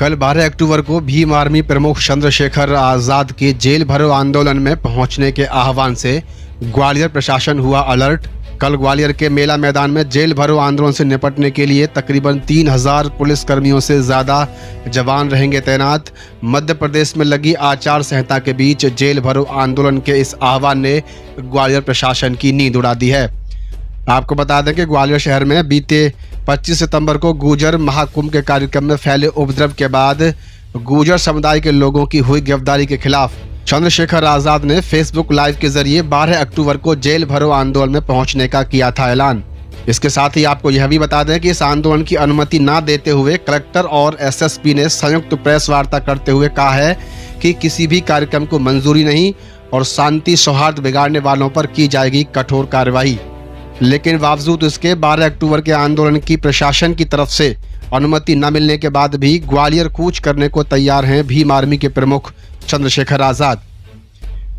कल 12 अक्टूबर को भीम आर्मी प्रमुख चंद्रशेखर आजाद के जेल भरो आंदोलन में पहुंचने के आह्वान से ग्वालियर प्रशासन हुआ अलर्ट। कल ग्वालियर के मेला मैदान में जेल भरो आंदोलन से निपटने के लिए तकरीबन 3000 पुलिसकर्मियों से ज्यादा जवान रहेंगे तैनात। मध्य प्रदेश में लगी आचार संहिता के बीच जेल भरो आंदोलन के इस आह्वान ने ग्वालियर प्रशासन की नींद उड़ा दी है। आपको बता दें कि ग्वालियर शहर में बीते 25 सितंबर को गुर्जर महाकुंभ के कार्यक्रम में फैले उपद्रव के बाद गुर्जर समुदाय के लोगों की हुई गिरफ्तारी के खिलाफ चंद्रशेखर आजाद ने फेसबुक लाइव के जरिए 12 अक्टूबर को जेल भरो आंदोलन में पहुंचने का किया था ऐलान। इसके साथ ही आपको यह भी बता दें कि इस आंदोलन की अनुमति न देते हुए कलेक्टर और एसएसपी ने संयुक्त प्रेस वार्ता करते हुए कहा है कि किसी भी कार्यक्रम को मंजूरी नहीं और शांति सौहार्द बिगाड़ने वालों पर की जाएगी कठोर कार्रवाई। लेकिन बावजूद इसके 12 अक्टूबर के आंदोलन की प्रशासन की तरफ से अनुमति न मिलने के बाद भी ग्वालियर कूच करने को तैयार हैं भीम आर्मी के प्रमुख चंद्रशेखर आजाद।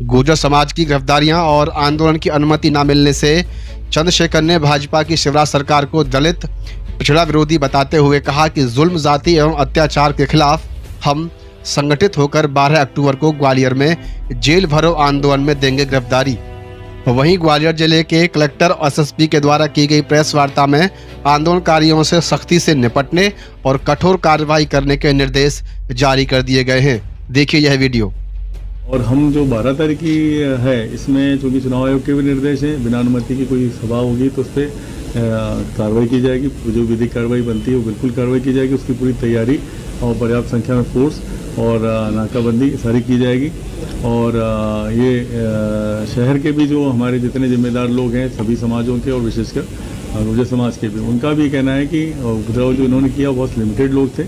गुर्जर समाज की गिरफ्तारियां और आंदोलन की अनुमति न मिलने से चंद्रशेखर ने भाजपा की शिवराज सरकार को दलित पिछड़ा विरोधी बताते हुए कहा कि जुल्म, जाति एवं अत्याचार के खिलाफ हम संगठित होकर 12 अक्टूबर को ग्वालियर में जेल भरो आंदोलन में देंगे गिरफ्तारी। वहीं ग्वालियर जिले के कलेक्टर और एसएसपी के द्वारा की गई प्रेस वार्ता में आंदोलनकारियों से सख्ती से निपटने और कठोर कार्रवाई करने के निर्देश जारी कर दिए गए हैं। देखिए यह वीडियो। और हम जो 12 तारीख की है इसमें चूँकि चुनाव आयोग के भी निर्देश हैं, बिना अनुमति की कोई सभा होगी तो उस पर कार्रवाई की जाएगी। जो विधिक कार्रवाई बनती है वो बिल्कुल कार्रवाई की जाएगी। उसकी पूरी तैयारी और पर्याप्त संख्या में फोर्स और नाकाबंदी सारी की जाएगी। और ये शहर के भी जो हमारे जितने जिम्मेदार लोग हैं सभी समाजों के और विशेषकर गुर्जर समाज के भी, उनका भी कहना है कि उपद्रव जो इन्होंने किया बहुत लिमिटेड लोग थे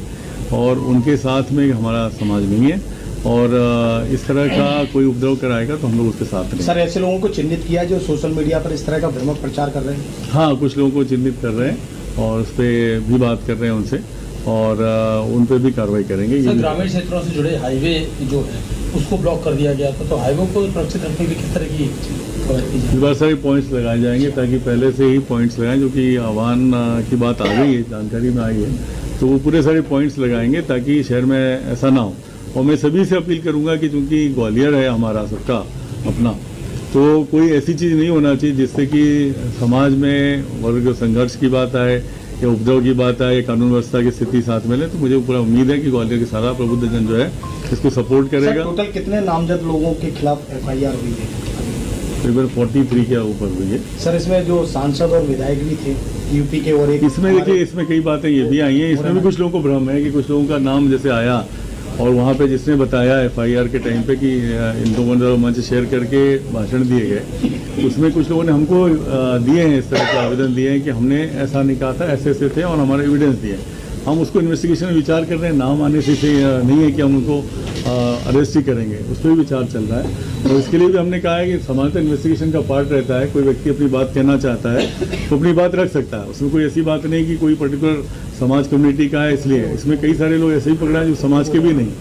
और उनके साथ में हमारा समाज नहीं है और इस तरह का कोई उपद्रव कराएगा तो हम लोग उसके साथ नहीं। सर, ऐसे लोगों को चिन्हित किया जो सोशल मीडिया पर इस तरह का भ्रामक प्रचार कर रहे हैं? हाँ, कुछ लोगों को चिन्हित कर रहे हैं और उस पर भी बात कर रहे हैं उनसे और उन पर भी कार्रवाई करेंगे। सर, ग्रामीण क्षेत्रों से जुड़े हाईवे जो है उसको ब्लॉक कर दिया गया था, तो हाईवे को सुरक्षित रखने के किस तरह की बहुत सारे पॉइंट्स लगाए जाएंगे ताकि पहले से ही पॉइंट्स लगाएं, जो कि आह्वान की बात आ गई है, जानकारी में आई है, तो वो पूरे सारे पॉइंट्स लगाएंगे ताकि शहर में ऐसा ना हो। और मैं सभी से अपील करूंगा कि चूंकि ग्वालियर है हमारा सबका अपना, तो कोई ऐसी चीज़ नहीं होना चाहिए जिससे कि समाज में वर्ग संघर्ष की बात आए या उपद्रव की बात आए, कानून व्यवस्था की स्थिति साथ मिले। तो मुझे पूरा उम्मीद है कि ग्वालियर के सारा प्रबुद्धजन जो है इसको सपोर्ट करेगा। टोटल कितने नामजद लोगों के खिलाफ एफआईआर हुई है? करीबन 43 के ऊपर हुई है। सर, इसमें जो सांसद और विधायक भी थे यूपी के और एक, इसमें देखिए इसमें कई बातें ये भी आई हैं। इसमें भी कुछ लोगों को भ्रम है कि कुछ लोगों का नाम जैसे आया और वहाँ पे जिसने बताया एफआईआर के टाइम पे कि इन लोगों ने मंच शेयर करके भाषण दिए गए, उसमें कुछ लोगों ने हमको दिए हैं इस तरह के आवेदन दिए हैं कि हमने ऐसा नहीं कहा था, ऐसे ऐसे थे और हमारे एविडेंस दिए। हम उसको इन्वेस्टिगेशन में विचार कर रहे हैं। नाम आने से नहीं है कि हम उनको अरेस्ट ही करेंगे, उस पर भी विचार चल रहा है। और इसके लिए भी हमने कहा है कि सामान्यतः इन्वेस्टिगेशन का पार्ट रहता है, कोई व्यक्ति अपनी बात कहना चाहता है तो अपनी बात रख सकता है। उसमें कोई ऐसी बात नहीं कि कोई पर्टिकुलर समाज कम्युनिटी का है इसलिए। इसमें कई सारे लोग ऐसे ही पकड़ा है जो समाज के भी नहीं,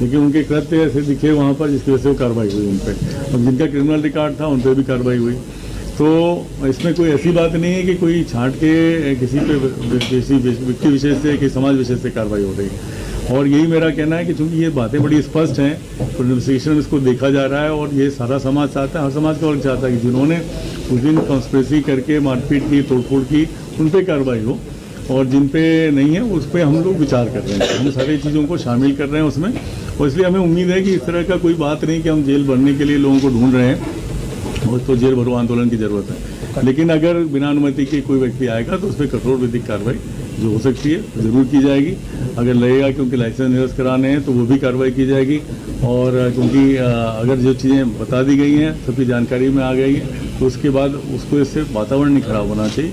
लेकिन उनके कृत्य ऐसे दिखे वहाँ पर जिसकी वजह से वो कार्रवाई हुई उन पर, और जिनका क्रिमिनल रिकॉर्ड था उन पर भी कार्रवाई हुई। तो इसमें कोई ऐसी बात नहीं है कि कोई छांट के किसी पे व्यक्ति विशेष से कि समाज विशेष से कार्रवाई हो रही है। और यही मेरा कहना है कि चूंकि ये बातें बड़ी स्पष्ट हैं तो इन्वेस्टिगेशन में इसको देखा जा रहा है और ये सारा समाज चाहता है, हर समाज का वर्ग चाहता है कि जिन्होंने उस दिन कॉन्स्पिरेसी करके मारपीट की, तोड़फोड़ की, उन पर कार्रवाई हो और जिन पे नहीं है उस पर हम लोग विचार कर रहे हैं। हम सारी चीज़ों को शामिल कर रहे हैं उसमें, और इसलिए हमें उम्मीद है कि इस तरह का कोई बात नहीं कि हम जेल भरने के लिए लोगों को ढूंढ रहे हैं, और तो जेल भरो आंदोलन की ज़रूरत है। लेकिन अगर बिना अनुमति के कोई व्यक्ति आएगा तो उस पर कठोर विधिक कार्रवाई जो हो सकती है ज़रूर की जाएगी। अगर लगेगा क्योंकि लाइसेंस निरस्त कराने हैं तो वो भी कार्रवाई की जाएगी। और क्योंकि अगर जो चीज़ें बता दी गई हैं सबकी जानकारी में आ गई है तो उसके बाद उसको इससे वातावरण नहीं खराब होना चाहिए।